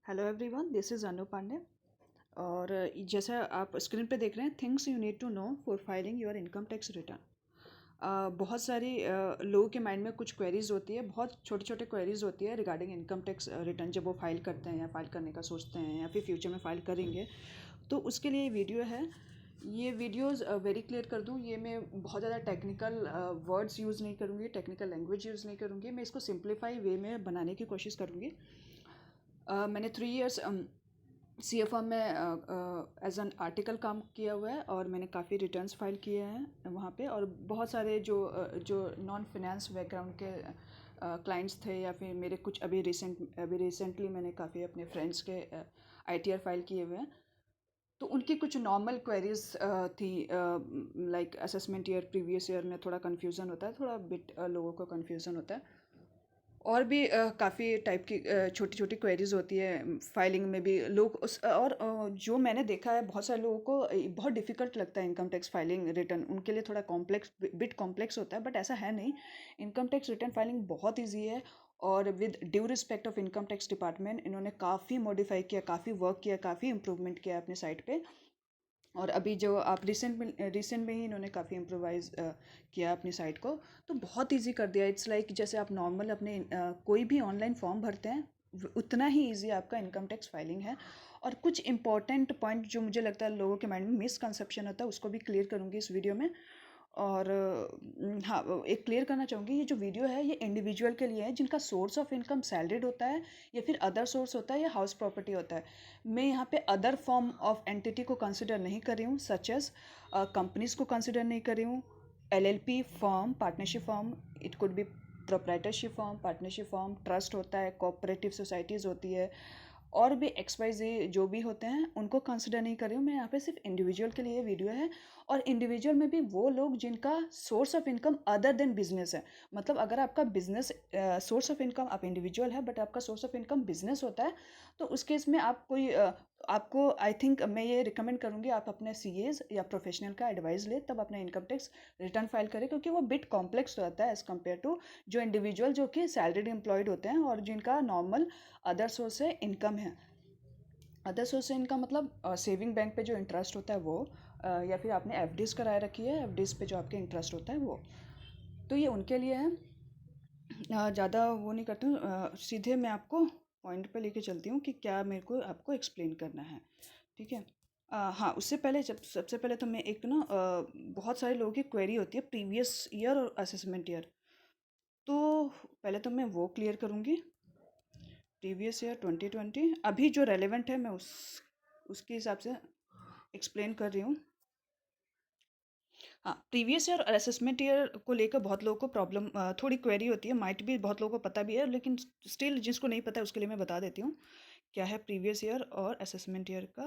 Hello everyone, this is Anu Pandey. और जैसा आप स्क्रीन पे देख रहे हैं, things you need to know for filing your income tax return. बहुत सारी लोगों के माइंड में कुछ क्वेरीज होती है, बहुत छोटे छोटे क्वेरीज होती है रिगार्डिंग इनकम टैक्स रिटर्न जब वो फाइल करते हैं या फाइल करने का सोचते हैं या फिर फ्यूचर में फाइल करेंगे। तो उसके लिए ये वीडियो है। ये वीडियोस वेरी क्लियर कर दूँ, ये मैं बहुत ज़्यादा टेक्निकल वर्ड्स यूज़ नहीं करूँगी, टेक्निकल लैंग्वेज यूज़ नहीं करूँगी, मैं इसको सिंप्लीफाई वे में बनाने की कोशिश करूँगी। मैंने 3 इयर्स सी ए फॉर्म में एज एन आर्टिकल काम किया हुआ है और मैंने काफ़ी रिटर्न्स फाइल किए हैं वहाँ पे। और बहुत सारे जो नॉन फिनेंस बैकग्राउंड के क्लाइंट्स थे या फिर मेरे कुछ अभी रिसेंटली मैंने काफ़ी अपने फ्रेंड्स के ITR फाइल किए हुए हैं। तो उनकी कुछ नॉर्मल क्वेरीज थी, like assessment year previous year में थोड़ा कन्फ्यूज़न होता है, थोड़ा बिट लोगों को कन्फ्यूज़न होता है। और भी काफ़ी टाइप की छोटी छोटी क्वेरीज होती है फाइलिंग में भी लोग जो मैंने देखा है बहुत सारे लोगों को बहुत डिफ़िकल्ट लगता है इनकम टैक्स फाइलिंग रिटर्न, उनके लिए थोड़ा कॉम्प्लेक्स बिट कॉम्प्लेक्स होता है, बट ऐसा है नहीं। इनकम टैक्स रिटर्न फाइलिंग बहुत ईजी है। और with due respect of income tax department, इन्होंने काफ़ी मॉडिफाई किया, काफ़ी वर्क किया, काफ़ी इंप्रूवमेंट किया अपने साइट पे। और अभी जो आप रिसेंट में ही इन्होंने काफ़ी इम्प्रोवाइज़ किया अपनी साइट को। तो बहुत इजी कर दिया। इट्स लाइक जैसे आप नॉर्मल अपने कोई भी ऑनलाइन फॉर्म भरते हैं, उतना ही इजी आपका इनकम टैक्स फाइलिंग है। और कुछ इंपॉर्टेंट पॉइंट जो मुझे लगता है लोगों के माइंड में मिसकंसेप्शन होता है, उसको भी क्लियर करूँगी इस वीडियो में। और हाँ, एक क्लियर करना चाहूँगी, ये जो वीडियो है ये इंडिविजुअल के लिए है जिनका सोर्स ऑफ इनकम सैलरीड होता है या फिर अदर सोर्स होता है या हाउस प्रॉपर्टी होता है। मैं यहाँ पे अदर फॉर्म ऑफ एंटिटी को कंसिडर नहीं कर रही हूँ, सच एज कंपनीज को कंसिडर नहीं कर रही हूँ। LLP form, partnership form, it could be proprietorship form, partnership form, trust होता है, कोऑपरेटिव सोसाइटीज़ होती है, और भी XYZ जो भी होते हैं उनको कंसिडर नहीं कर रही हूँ मैं यहाँ पे, सिर्फ इंडिविजुअल के लिए वीडियो है। और इंडिविजुअल में भी वो लोग जिनका source of income other than business है। मतलब अगर आपका बिजनेस सोर्स ऑफ इनकम, आप इंडिविजुअल है बट आपका सोर्स ऑफ इनकम बिजनेस होता है, तो उस केस में आप कोई आपको आई थिंक मैं ये रिकमेंड करूँगी आप अपने CAs या प्रोफेशनल का एडवाइस ले, तब अपना इनकम टैक्स रिटर्न फाइल करें, क्योंकि वो बिट कॉम्प्लेक्स रहता है एज़ कम्पेयर टू जो इंडिविजुअल जो कि सैलरीड एम्प्लॉयड होते हैं और जिनका नॉर्मल अदर सोर्स से इनकम है। अदर सोर्स से इनकम मतलब सेविंग बैंक पे जो इंटरेस्ट होता है वो, या फिर आपने FDs कराए रखी है, FDs पे जो आपके इंटरेस्ट होता है वो। तो ये उनके लिए है। ज़्यादा वो नहीं करती हूँ, सीधे मैं आपको पॉइंट पे लेके चलती हूँ कि क्या मेरे को आपको एक्सप्लेन करना है। ठीक है। हाँ, उससे पहले जब सबसे पहले तो मैं एक ना बहुत सारे लोगों की क्वेरी होती है प्रीवियस ईयर और असेसमेंट ईयर। तो पहले तो मैं वो क्लियर करूँगी। प्रीवियस ईयर 2020 अभी जो रेलेवेंट है मैं उसके हिसाब से एक्सप्लेन कर रही हूँ। हाँ, प्रीवियस ईयर और असेसमेंट ईयर को लेकर बहुत लोगों को प्रॉब्लम, थोड़ी क्वेरी होती है, माइट भी बहुत लोगों को पता भी है, लेकिन स्टिल जिसको नहीं पता है उसके लिए मैं बता देती हूँ क्या है प्रीवियस ईयर और असेसमेंट ईयर का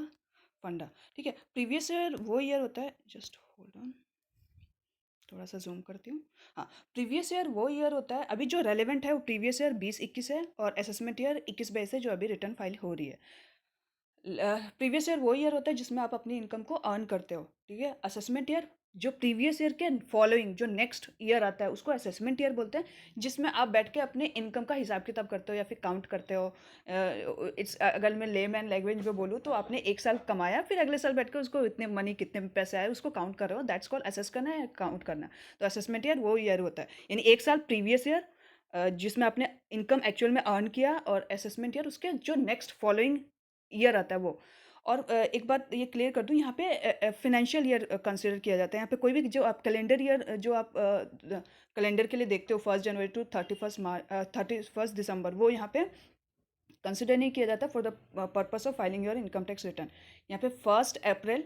फंडा। ठीक है, प्रीवियस ईयर वो ईयर होता है, जस्ट होल्ड ऑन, थोड़ा सा जूम करती हूँ। हाँ, प्रीवियस ईयर वो ईयर होता है, अभी जो रेलेवेंट है वो प्रीवियस ईयर 2021 है और असेसमेंट ईयर 21-22 है जो अभी रिटर्न फाइल हो रही है। प्रीवियस ईयर वो ईयर होता है जिसमें आप अपनी इनकम को अर्न करते हो। ठीक है, असेसमेंट ईयर जो प्रीवियस ईयर के फॉलोइंग जो नेक्स्ट ईयर आता है उसको असेसमेंट ईयर बोलते हैं, जिसमें आप बैठ के अपने इनकम का हिसाब किताब करते हो या फिर काउंट करते हो। इट्स अगर मैं लेमैन लैंग्वेज में बोलूँ तो आपने एक साल कमाया, फिर अगले साल बैठ के उसको इतने मनी कितने पैसे आए उसको काउंट कर रहे हो, दैट्स कॉल्ड असेस करना है, काउंट करना। तो असेसमेंट ईयर वो ईयर होता है, यानी एक साल प्रीवियस ईयर जिसमें आपने इनकम एक्चुअल में अर्न किया, और असेसमेंट ईयर उसके जो नेक्स्ट फॉलोइंग ईयर आता है वो। और एक बात ये क्लियर कर दूँ, यहाँ पे फाइनेंशियल ईयर कंसीडर किया जाता है। यहाँ पे कोई भी जो आप कैलेंडर ईयर जो आप कैलेंडर के लिए देखते हो 1 जनवरी टू 31 दिसंबर, वो यहाँ पे कंसिडर नहीं किया जाता for the purpose of filing your income tax return. यहाँ पे 1 अप्रैल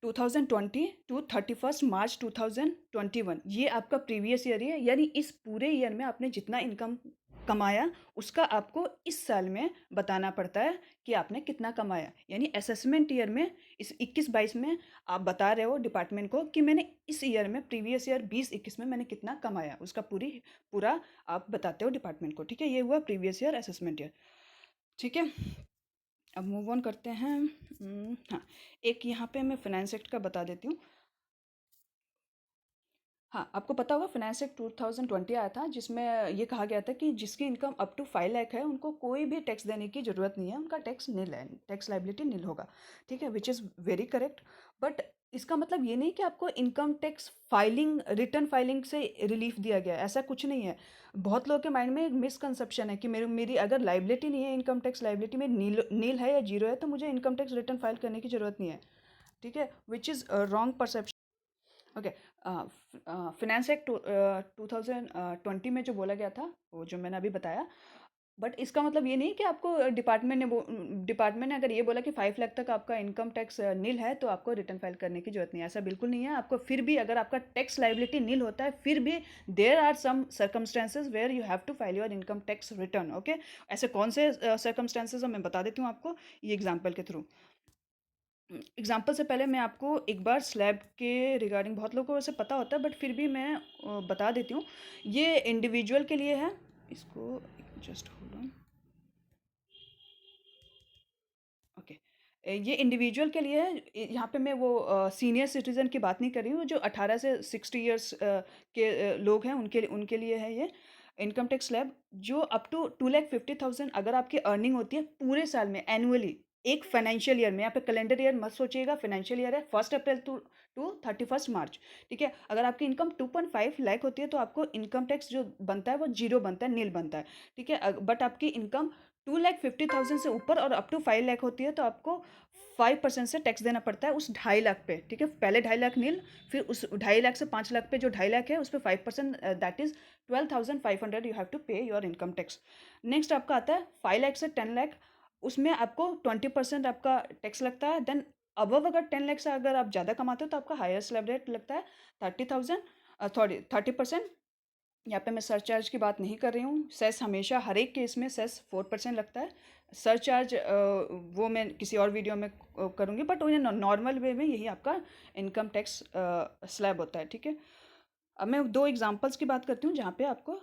2020 टू 31 मार्च 2021 ये आपका प्रीवियस ईयर है, यानी इस पूरे ईयर में आपने जितना इनकम कमाया उसका आपको इस साल में बताना पड़ता है कि आपने कितना कमाया। यानी असेसमेंट ईयर में इस 21-22 में आप बता रहे हो डिपार्टमेंट को कि मैंने इस ईयर में, प्रीवियस ईयर 2021 में मैंने कितना कमाया, उसका पूरा आप बताते हो डिपार्टमेंट को। ठीक है, ये हुआ प्रीवियस ईयर असेसमेंट ईयर। ठीक है, अब मूव ऑन करते हैं। हाँ, एक यहाँ पे मैं फाइनेंस एक्ट का बता देती हूँ। हाँ, आपको पता होगा फाइनेंस एक्ट 2020 आया था जिसमें ये कहा गया था कि जिसकी इनकम अप टू 5 लाख है उनको कोई भी टैक्स देने की ज़रूरत नहीं है, उनका टैक्स निल है, टैक्स लायबिलिटी निल होगा, ठीक है? Which is very correct. But इसका मतलब ये नहीं कि आपको income tax filing return filing से रिलीफ दिया गया है, ऐसा कुछ नहीं है। बहुत लोगों के माइंड में एक मिसकंसेप्शन है कि मेरी अगर लायबिलिटी नहीं है, इनकम टैक्स लायबिलिटी में नील है या जीरो है तो मुझे इनकम टैक्स रिटर्न फाइल करने की ज़रूरत नहीं है, ठीक है? Which is wrong perception. Okay. Finance act 2020 में जो बोला गया था वो जो मैंने अभी बताया, बट इसका मतलब ये नहीं कि आपको डिपार्टमेंट ने अगर ये बोला कि 5 लाख तक आपका इनकम टैक्स नील है तो आपको रिटर्न फाइल करने की जरूरत नहीं है, ऐसा बिल्कुल नहीं है। आपको फिर भी अगर आपका टैक्स लाइबिलिटी नील होता है फिर भी there are some circumstances where you have to file your income tax return. Okay, ऐसे कौन से सर्कमस्टेंसेज मैं बता देती हूँ आपको ये एग्जाम्पल के थ्रू। एग्जाम्पल से पहले मैं आपको एक बार स्लैब के रिगार्डिंग, बहुत लोगों को वैसे पता होता है बट फिर भी मैं बता देती हूँ। ये इंडिविजुअल के लिए है, इसको जस्ट होल्ड ऑन। ओके, ये इंडिविजुअल के लिए है। यहाँ पे मैं वो सीनियर सिटीज़न की बात नहीं कर रही हूँ, जो 18 से 60 ईयर्स के लोग हैं उनके लिए है ये इनकम टैक्स स्लैब। जो अप टू 2,50,000 अगर आपकी अर्निंग होती है पूरे साल में एनुअली, एक फाइनेंशियल ईयर में, यहाँ पे कैलेंडर ईयर मत सोचिएगा, फाइनेंशियल ईयर है 1 अप्रैल टू 31 मार्च, ठीक है? अगर आपकी इनकम 2.5 लाख होती है तो आपको इनकम टैक्स जो बनता है वो जीरो बनता है, नील बनता है, ठीक है? बट आपकी इनकम 2,50,000 से ऊपर और अप टू 5 लाख होती है तो आपको 5% से टैक्स देना पड़ता है उस 2.5 लाख पे, ठीक है? पहले 2.5 लाख नील, फिर उस 2.5 लाख से 5 लाख पे जो 2.5 लाख है उस पर 5%, that is 12,500 you have to pay your income tax. Next आपका आता है 5 लाख से 10 लाख, उसमें आपको 20% आपका टैक्स लगता है। देन अबव अगर 10 लाख से अगर आप ज़्यादा कमाते हो तो आपका हायर स्लैब रेट लगता है 30,000, सॉरी 30%। यहाँ पे मैं सरचार्ज की बात नहीं कर रही हूँ। सेस हमेशा हर एक केस में सेस 4% लगता है। सरचार्ज वो मैं किसी और वीडियो में करूँगी, बट उन्हें नॉर्मल वे में यही आपका इनकम टैक्स स्लैब होता है, ठीक है? अब मैं दो एग्जांपल्स की बात करती हूँ जहाँ पे आपको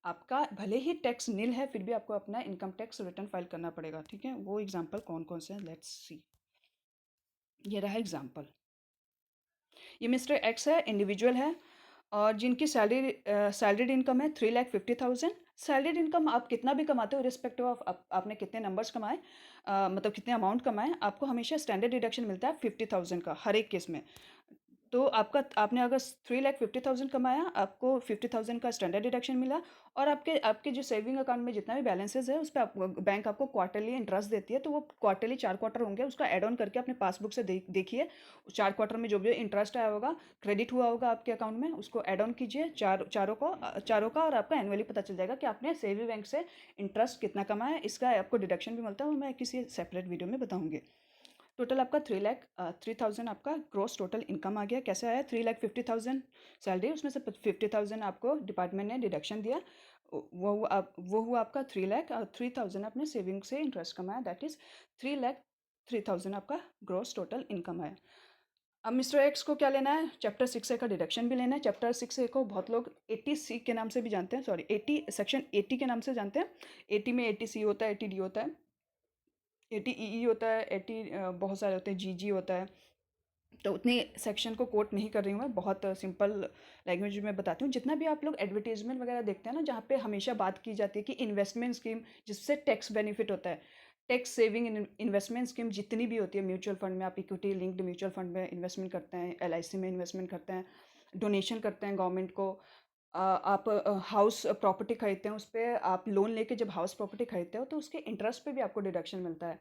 आपका भले ही टैक्स नील है फिर भी आपको अपना इनकम टैक्स रिटर्न फाइल करना पड़ेगा, ठीक है? वो एग्जांपल कौन कौन से हैं, लेट्स सी। ये रहा एग्जांपल। ये मिस्टर एक्स है, इंडिविजुअल है और जिनकी सैलरीड इनकम है 3,50,000। सैलरीड इनकम आप कितना भी कमाते हो रिस्पेक्टिव ऑफ आपने कितने नंबर्स कमाए, मतलब कितने अमाउंट कमाए, आपको हमेशा स्टैंडर्ड डिडक्शन मिलता है 50,000 का हर एक केस में। तो आपने अगर 3,50,000 कमाया, आपको 50,000 का स्टैंडर्ड डिडक्शन मिला और आपके आपके जो सेविंग अकाउंट में जितना भी बैलेंसेस है उस पर बैंक आपको क्वार्टरली इंटरेस्ट देती है। तो वो क्वार्टरली 4 क्वार्टर होंगे, उसका ऐड ऑन करके अपने पासबुक से देखिए 4 क्वार्टर में जो भी इंटरेस्ट आया होगा, क्रेडिट हुआ होगा आपके अकाउंट में, उसको ऐड ऑन कीजिए चारों का और आपका एनुअली पता चल जाएगा कि आपने सेविंग बैंक से इंटरेस्ट कितना कमाया है। इसका आपको डिडक्शन भी मिलता है, वो मैं किसी सेपरेट वीडियो में बताऊँगी। टोटल आपका 3,000 आपका ग्रोस टोटल इनकम आ गया। कैसे आया? 3,50,000 सैलरी, उसमें से 50,000 आपको डिपार्टमेंट ने डिडक्शन दिया, वो हुआ आपका 3 लाख और 3,000 आपने सेविंग से इंटरेस्ट कमाया, दैट इज 3,03,000 आपका ग्रोस टोटल इनकम आया। अब मिस्टर एक्स को क्या लेना है? चैप्टर 6A का डिडक्शन भी लेना है। चैप्टर 6A को बहुत लोग 80C के नाम से भी जानते हैं, सॉरी 80 सेक्शन 80 के नाम से जानते हैं। 80 में 80C होता है, 80D होता है, 80EE होता है, 80 बहुत सारे होते हैं, GG होता है। तो उतने सेक्शन को कोट नहीं कर रही हूँ मैं, बहुत सिंपल लैंग्वेज में बताती हूँ। जितना भी आप लोग एडवर्टीजमेंट वगैरह देखते हैं ना, जहाँ पे हमेशा बात की जाती है कि इन्वेस्टमेंट स्कीम जिससे टैक्स बेनिफिट होता है, टैक्स सेविंग इन्वेस्टमेंट स्कीम जितनी भी होती है, म्यूचुअल फंड में आप इक्विटी लिंक्ड म्यूचुअल फंड में इन्वेस्टमेंट करते हैं, LIC में इन्वेस्टमेंट करते हैं, डोनेशन करते हैं गवर्नमेंट को, आप हाउस प्रॉपर्टी खरीदते हैं, उस पर आप लोन लेके जब हाउस प्रॉपर्टी खरीदते हो तो उसके इंटरेस्ट पे भी आपको डिडक्शन मिलता है।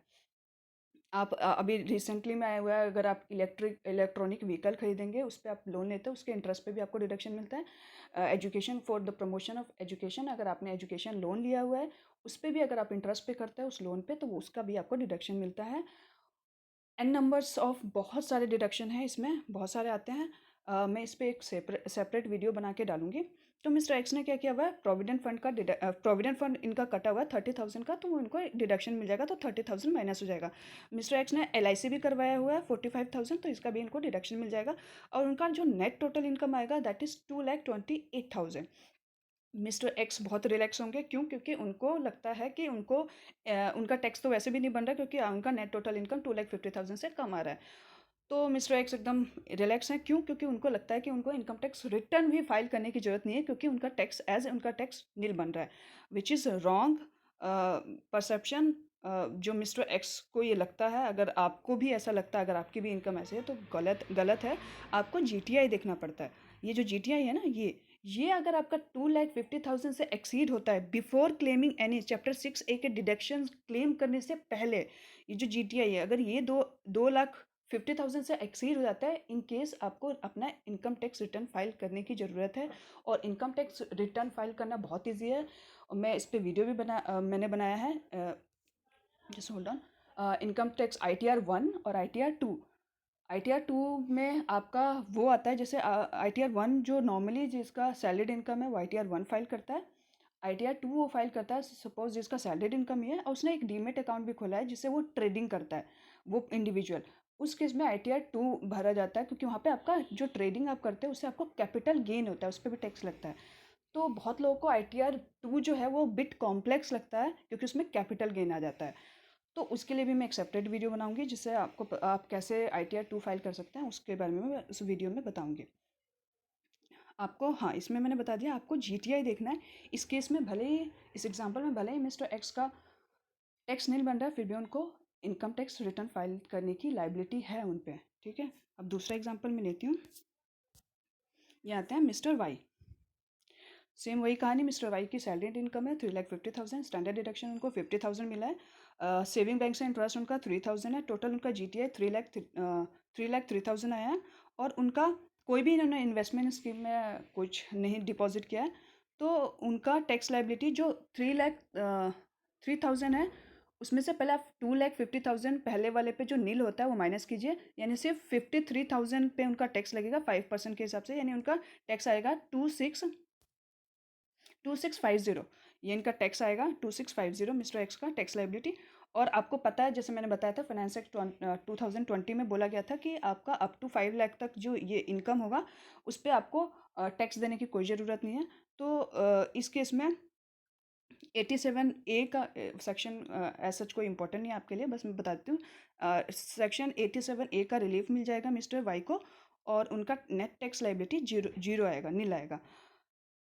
आप अभी रिसेंटली में आया हुआ है, अगर आप इलेक्ट्रॉनिक व्हीकल खरीदेंगे उस पे आप लोन लेते हो, उसके इंटरेस्ट पे भी आपको डिडक्शन मिलता है। Education for the promotion of education, अगर आपने एजुकेशन लोन लिया हुआ है उस पे भी अगर आप इंटरेस्ट पे करते हैं उस लोन पे तो उसका भी आपको डिडक्शन मिलता है। एन नंबर्स ऑफ बहुत सारे डिडक्शन हैं इसमें, बहुत सारे आते हैं। मैं इस पे एक सेपरेट वीडियो बना के डालूंगी। तो मिस्टर एक्स ने क्या किया हुआ है, प्रोविडेंट फंड का प्रोविडेंट फंड इनका कटा हुआ है 30,000 का, तो उनको डिडक्शन मिल जाएगा, तो 30,000 माइनस हो जाएगा। मिस्टर एक्स ने LIC भी करवाया हुआ है 45,000, तो इसका भी इनको डिडक्शन मिल जाएगा और उनका जो नेट टोटल इनकम आएगा दैट इज़ 2,28,000। मिस्टर एक्स बहुत रिलैक्स होंगे, क्यों? क्योंकि उनको लगता है कि उनका टैक्स तो वैसे भी नहीं बन रहा, क्योंकि उनका नेट टोटल इनकम 2,50,000 से कम आ रहा है। तो मिस्टर एक्स एकदम रिलैक्स हैं, क्यों? क्योंकि उनको लगता है कि उनको इनकम टैक्स रिटर्न भी फाइल करने की ज़रूरत नहीं है, क्योंकि उनका टैक्स नील बन रहा है, विच इज़ रॉन्ग परसेप्शन। जो मिस्टर एक्स को ये लगता है, अगर आपको भी ऐसा लगता है, अगर आपकी भी इनकम ऐसे है, तो गलत गलत है। आपको जीटीआई देखना पड़ता है। ये जो जीटीआई है ना, ये अगर आपका 2,50,000 से एक्सीड होता है before claiming any chapter 6A के डिडक्शन क्लेम करने से पहले, ये जो जीटीआई है, अगर ये 2,50,000 से एक्सीड हो जाता है, इन केस आपको अपना इनकम टैक्स रिटर्न फाइल करने की ज़रूरत है। और इनकम टैक्स रिटर्न फाइल करना बहुत ईजी है, और मैं इस पे वीडियो भी मैंने बनाया है। Just hold on. Income tax ITR 1 और ITR 2। ITR 2 में आपका वो आता है, जैसे ITR 1 जो नॉर्मली जिसका सैलरीड इनकम है वो ITR 1 फाइल करता है। ITR 2 वो फाइल करता है सपोज जिसका सैलरीड इनकम ही है और उसने एक डीमेट अकाउंट भी खोला है जिससे वो ट्रेडिंग करता है, वो इंडिविजुअल। उस केस में ITR 2 भरा जाता है, क्योंकि वहाँ पे आपका जो ट्रेडिंग आप करते हैं उससे आपको कैपिटल गेन होता है, उस पर भी टैक्स लगता है। तो बहुत लोगों को ITR 2 जो है वो बिट कॉम्प्लेक्स लगता है, क्योंकि उसमें कैपिटल गेन आ जाता है। तो उसके लिए भी मैं एक सेपरेट वीडियो बनाऊंगी, जिससे आप कैसे ITR 2 फाइल कर सकते हैं उसके बारे में मैं उस वीडियो में बताऊंगी आपको। हाँ, इसमें मैंने बता दिया आपको जीटीआई देखना है। इस केस में भले ही, इस एग्जांपल में भले ही मिस्टर एक्स का टैक्स नहीं बन रहा है, फिर भी उनको इनकम टैक्स रिटर्न फाइल करने की लाइबिलिटी है उन पे। ठीक है, अब दूसरा एग्जांपल मैं लेती हूँ। ये आते हैं मिस्टर वाई। सेम वही कहानी, मिस्टर वाई की सैलरी इनकम है 3,50,000, स्टैंडर्ड डिडक्शन उनको 50,000 मिला है। सेविंग बैंक से इंटरेस्ट उनका 3,000 है, टोटल उनका जीटीआई 3,03,000 आया है। और उनका कोई भी इन्होंने इन्वेस्टमेंट स्कीम में कुछ नहीं डिपॉजिट किया है, तो उनका टैक्स लाइबिलिटी जो 3,03,000 है, उसमें से पहले आप 2,50,000 पहले वाले पे जो नील होता है वो माइनस कीजिए, यानी सिर्फ 53,000 पे उनका टैक्स लगेगा 5% के हिसाब से, यानी उनका टैक्स आएगा 2650। ये इनका टैक्स आएगा 2650, मिस्टर एक्स का टैक्स लाइबिलिटी। और आपको पता है, जैसे मैंने बताया था, फाइनेंस एक्ट 2020 में बोला गया था कि आपका अप टू 5 लाख तक जो ये इनकम होगा उस पर आपको टैक्स देने की कोई ज़रूरत नहीं है। तो इस केस में 87A का सेक्शन एज सच कोई इंपॉर्टेंट नहीं है आपके लिए, बस मैं बताती हूँ। सेक्शन 87A का रिलीफ मिल जाएगा मिस्टर वाई को, और उनका नेट टैक्स लाइबिलिटी जीरो आएगा, नील आएगा।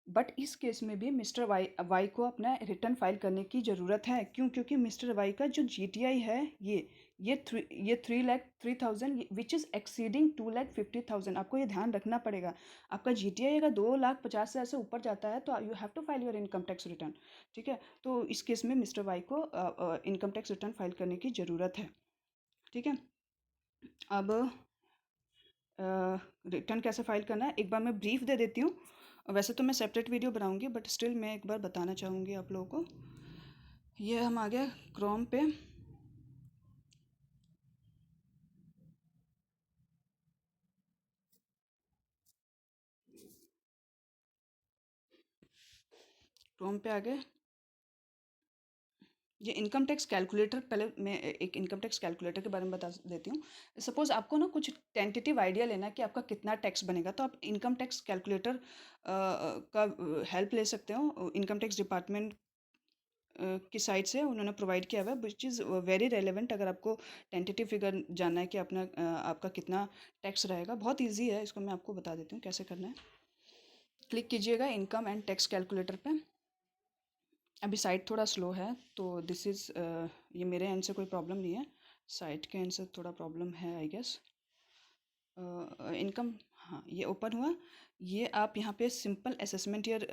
बट इस केस में भी मिस्टर वाई को अपना रिटर्न फाइल करने की ज़रूरत है, क्यों? क्योंकि मिस्टर वाई का जो जीटीआई है, ये 3,03,000 विच इज़ एक्सीडिंग 2,50,000। आपको ये ध्यान रखना पड़ेगा। आपका जीटीआई अगर 2,50,000 से ऊपर जाता है तो you have to file your income tax return. ठीक है, तो इस केस में मिस्टर वाई को इनकम टैक्स रिटर्न फाइल करने की ज़रूरत है। ठीक है, अब रिटर्न कैसे फाइल करना है एक बार मैं ब्रीफ दे देती हूँ। वैसे तो मैं सेपरेट वीडियो बनाऊंगी, बट स्टिल मैं एक बार बताना चाहूँगी आप लोगों को। ये हम आ गए क्रोम पे। क्रोम पे आ गए। ये इनकम टैक्स कैलकुलेटर, पहले मैं एक इनकम टैक्स कैलकुलेटर के बारे में बता देती हूँ। सपोज़ आपको ना कुछ टेंटेटिव आइडिया लेना है कि आपका कितना टैक्स बनेगा, तो आप इनकम टैक्स कैलकुलेटर का हेल्प ले सकते हो। इनकम टैक्स डिपार्टमेंट की साइड से उन्होंने प्रोवाइड किया हुआ है, विच इज़ वेरी रेलेवेंट अगर आपको टेंटेटिव फिगर जानना है कि आपका कितना टैक्स रहेगा। बहुत इजी है, इसको मैं आपको बता देती हूँ कैसे करना है। क्लिक कीजिएगा इनकम एंड टैक्स कैलकुलेटर पे। अभी साइट थोड़ा स्लो है, तो दिस इज़ ये मेरे एंड से कोई प्रॉब्लम नहीं है, साइट के एंड से थोड़ा प्रॉब्लम है आई गेस। इनकम, हाँ ये ओपन हुआ। ये आप यहाँ पे सिंपल असेसमेंट ईयर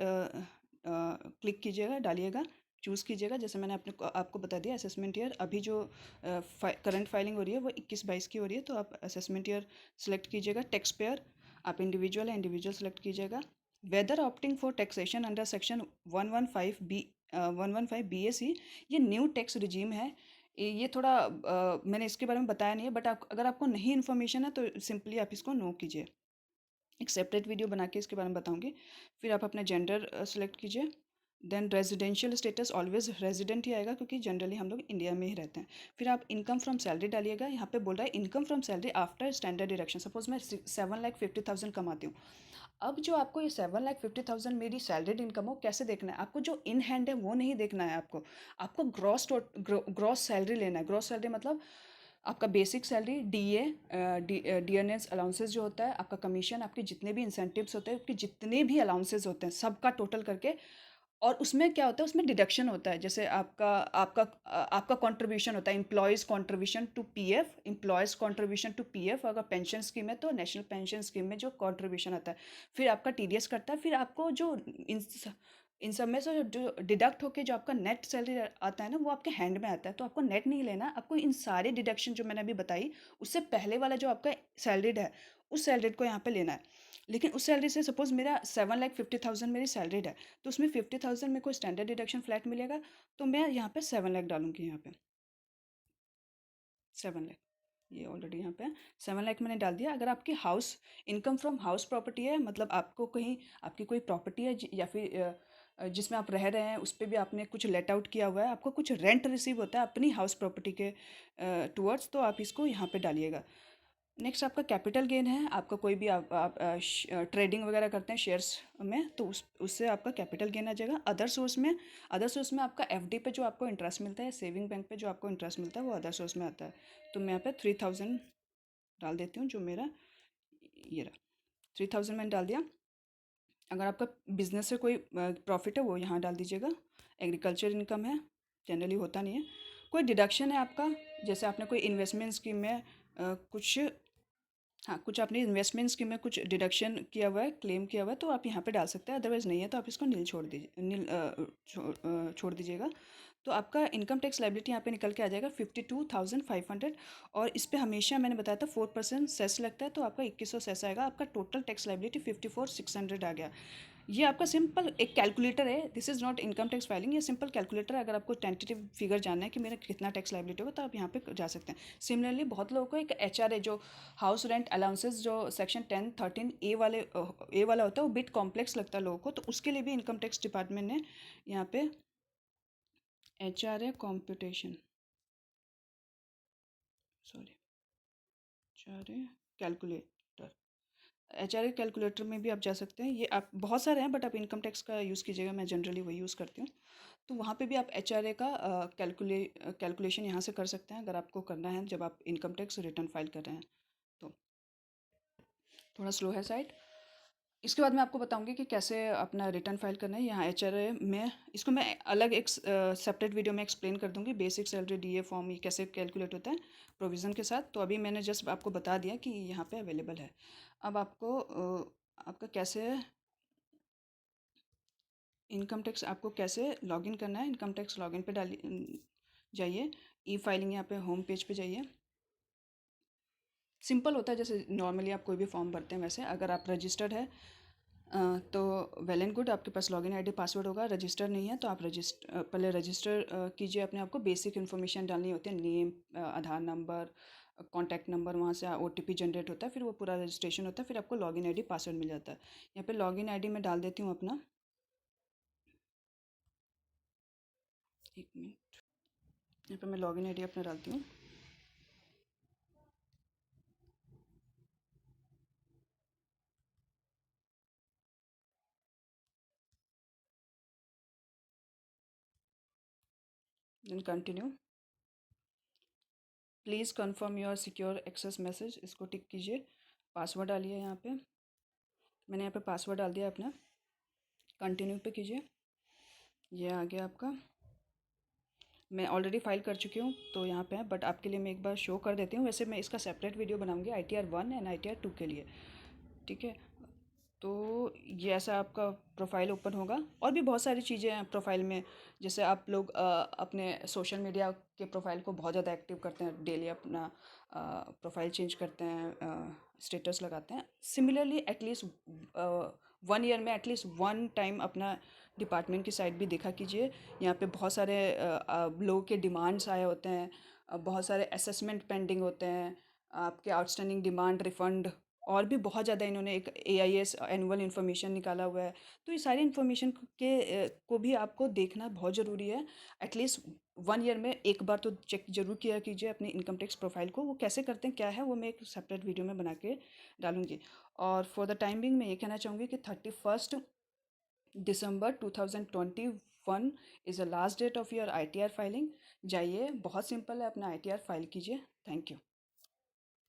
क्लिक कीजिएगा, डालिएगा, चूज़ कीजिएगा। जैसे मैंने आपको बता दिया, असेसमेंट ईयर अभी जो करंट फाइलिंग हो रही है वो 21-22 की हो रही है, तो आप असेसमेंट ईयर सेलेक्ट कीजिएगा। टैक्स पेयर आप इंडिविजुअल है, इंडिविजुअल सेलेक्ट कीजिएगा। Whether opting for taxation under section 115 BAC, ये न्यू टैक्स रिजीम है। ये थोड़ा मैंने इसके बारे में बताया नहीं है, बट अगर आपको नहीं इन्फॉर्मेशन है तो सिंपली आप इसको नो कीजिए। एक सेपरेट वीडियो बना के इसके बारे में बताऊंगी। फिर आप अपना जेंडर सेलेक्ट कीजिए। Then residential status always resident ही आएगा, क्योंकि जनरली हम लोग इंडिया में ही रहते हैं। फिर आप इनकम फ्रॉम सैलरी डालिएगा। यहाँ पे बोल रहा है income from salary after standard deduction. Suppose मैं 7,50,000 कमाती हूँ। अब जो आपको ये 7,50,000 मेरी सैलरीड इनकम हो, कैसे देखना है आपको? जो इन हैंड है वो नहीं देखना है आपको। आपको ग्रॉस सैलरी लेना है। ग्रॉस सैलरी मतलब आपका basic salary, DA, dearness allowances जो होता है, आपका कमीशन, आपके जितने भी इंसेंटिव्स होते हैं, आपके जितने भी अलाउंसेस होते हैं, सबका टोटल करके। और उसमें क्या होता है, उसमें डिडक्शन होता है। जैसे आपका कंट्रीब्यूशन होता है, employees contribution to PF, employees contribution to PF. अगर पेंशन स्कीम है तो नेशनल पेंशन स्कीम में जो कंट्रीब्यूशन आता है, फिर आपका टीडीएस कटता है, फिर आपको जो इन सब में से जो डिडक्ट होके जो आपका नेट सैलरी आता है ना, वो आपके हैंड में आता है। तो आपको नेट नहीं लेना, आपको इन सारे डिडक्शन जो मैंने अभी बताई उससे पहले वाला जो आपका सैलरीड है, उस सैलरीड को यहाँ पे लेना है। लेकिन उस सैलरी से सपोज मेरा 7,50,000 मेरी सैलरीड है, तो उसमें 50,000 मेरे को स्टैंडर्ड डिडक्शन फ्लैट मिलेगा। तो मैं यहाँ पे 7 लाख डालूंगी, यहाँ पे 7 लाख। ये ऑलरेडी यहाँ पे 7 लाख मैंने डाल दिया। अगर आपकी house income from house property है, मतलब आपको कहीं आपकी कोई प्रॉपर्टी है या फिर जिसमें आप रह रहे हैं, उस पर भी आपने कुछ लेट आउट किया हुआ है, आपको कुछ रेंट रिसीव होता है अपनी हाउस प्रॉपर्टी के टूवर्ड्स, तो आप इसको यहाँ पे डालिएगा। नेक्स्ट आपका कैपिटल गेन है। आपका कोई भी आप ट्रेडिंग वगैरह करते हैं शेयर्स में, तो उससे आपका कैपिटल गेन आ जाएगा। अदर सोर्स में आपका एफडी पे जो आपको इंटरेस्ट मिलता है, सेविंग बैंक पे जो आपको इंटरेस्ट मिलता है, वो अदर सोर्स में आता है। तो मैं यहाँ पे 3,000 डाल देती हूँ, जो मेरा ये रहा, 3,000 मैंने डाल दिया। अगर आपका बिजनेस से कोई प्रॉफिट है, वो यहाँ डाल दीजिएगा। एग्रीकल्चर इनकम है, जनरली होता नहीं है। कोई डिडक्शन है आपका, जैसे आपने कोई इन्वेस्टमेंट स्कीम में कुछ, हाँ, कुछ आपने इन्वेस्टमेंट स्कीम में कुछ डिडक्शन किया हुआ है, क्लेम किया हुआ है, तो आप यहाँ पे डाल सकते हैं। अदरवाइज़ नहीं है तो आप इसको नील छोड़ दीजिए, छोड़ दीजिएगा। तो आपका इनकम टैक्स लाइबिलिटी यहाँ पे निकल के आ जाएगा 52,500। और इस पे हमेशा मैंने बताया था 4% सेस लगता है, तो आपका 2100 सेस आएगा। आपका टोटल टैक्स लाइबिलिटी 54,600 आ गया। ये आपका सिंपल एक कैलकुलेटर है, this is not income tax filing, ये सिंपल कैलकुलेटर है। अगर आपको टेंटेटिव फिगर जानना है कि मेरा कितना टैक्स लाइबिलिटी होगा, तो आप यहाँ पे जा सकते हैं। सिमिलरली बहुत लोगों को एक एचआरए, जो हाउस रेंट अलाउंसेस, जो सेक्शन 10, 13 ए वाला होता है, वो बिट कॉम्प्लेक्स लगता है लोगों को, तो उसके लिए भी इनकम टैक्स डिपार्टमेंट ने यहाँ पे HRA computation, sorry, HRA calculator, HRA calculator में भी आप जा सकते हैं। ये आप बहुत सारे हैं, बट आप इनकम टैक्स का यूज़ कीजिएगा, मैं जनरली वही यूज़ करती हूँ। तो वहाँ पे भी आप एचआरए का कैलकुलेशन यहाँ से कर सकते हैं, अगर आपको करना है जब आप इनकम टैक्स रिटर्न फाइल कर रहे हैं तो। थोड़ा स्लो है साइट। इसके बाद मैं आपको बताऊंगी कि कैसे अपना रिटर्न फाइल करना है। यहाँ एचआरए में इसको मैं अलग एक सेपरेट वीडियो में एक्सप्लेन कर दूंगी, बेसिक सैलरी डीए फॉर्म ये कैसे कैलकुलेट होता है प्रोविज़न के साथ। तो अभी मैंने जस्ट आपको बता दिया कि यहाँ पे अवेलेबल है। अब आपको आपका कैसे इनकम टैक्स, आपको कैसे लॉगिन करना है। इनकम टैक्स लॉगिन पे डालिए, जाइए, ई फाइलिंग, यहाँ पे होम पेज पे जाइए। सिंपल होता है, जैसे नॉर्मली आप कोई भी फॉर्म भरते हैं वैसे। अगर आप रजिस्टर्ड है तो वेल एंड गुड, आपके पास लॉगिन आईडी पासवर्ड होगा। रजिस्टर नहीं है तो आप पहले रजिस्टर कीजिए अपने आप को। बेसिक इन्फॉर्मेशन डालनी होती है, नेम, आधार नंबर, कॉन्टैक्ट नंबर, वहाँ से ओटीपी जनरेट होता है, फिर वो पूरा रजिस्ट्रेशन होता है, फिर आपको लॉगिन आईडी पासवर्ड मिल जाता है। यहाँ पे लॉगिन आईडी मैं डाल देती हूँ अपना, एक मिनट, यहाँ पे मैं लॉगिन आईडी अपना डालती हूँ। Then continue, please confirm your secure access message, इसको टिक कीजिए। पासवर्ड डालिए यहाँ पे, मैंने यहाँ पे पासवर्ड डाल दिया अपना। कंटिन्यू पे कीजिए, ये आ गया आपका। मैं ऑलरेडी फाइल कर चुकी हूँ तो यहाँ पे है, बट आपके लिए मैं एक बार शो कर देती हूँ। वैसे मैं इसका सेपरेट वीडियो बनाऊँगी ITR 1 एंड ITR 2 के लिए, ठीक है। तो ये ऐसा आपका प्रोफाइल ओपन होगा। और भी बहुत सारी चीज़ें हैं प्रोफाइल में, जैसे आप लोग अपने सोशल मीडिया के प्रोफाइल को बहुत ज़्यादा एक्टिव करते हैं, डेली अपना प्रोफाइल चेंज करते हैं, स्टेटस लगाते हैं। सिमिलरली एटलीस्ट 1 ईयर में एटलीस्ट 1 टाइम अपना डिपार्टमेंट की साइट भी देखा कीजिए। यहाँ पे बहुत सारे लोगों के डिमांड्स आए होते हैं, बहुत सारे असेसमेंट पेंडिंग होते हैं, आपके आउटस्टैंडिंग डिमांड, रिफ़ंड, और भी बहुत ज़्यादा। इन्होंने एक AIS एनुअल इन्फॉर्मेशन निकाला हुआ है। तो ये सारी इन्फॉर्मेशन को भी आपको देखना बहुत ज़रूरी है। एटलीस्ट 1 ईयर में एक बार तो चेक ज़रूर किया कीजिए अपनी इनकम टैक्स प्रोफाइल को। वो कैसे करते हैं क्या है, वो मैं एक सेपरेट वीडियो में बना के डालूंगी। और फॉर द टाइम बिंग मैं ये कहना चाहूँगी कि 31 December 2021 is the last date of your ITR filing. जाइए, बहुत सिंपल है, अपना ITR फाइल कीजिए। Thank you.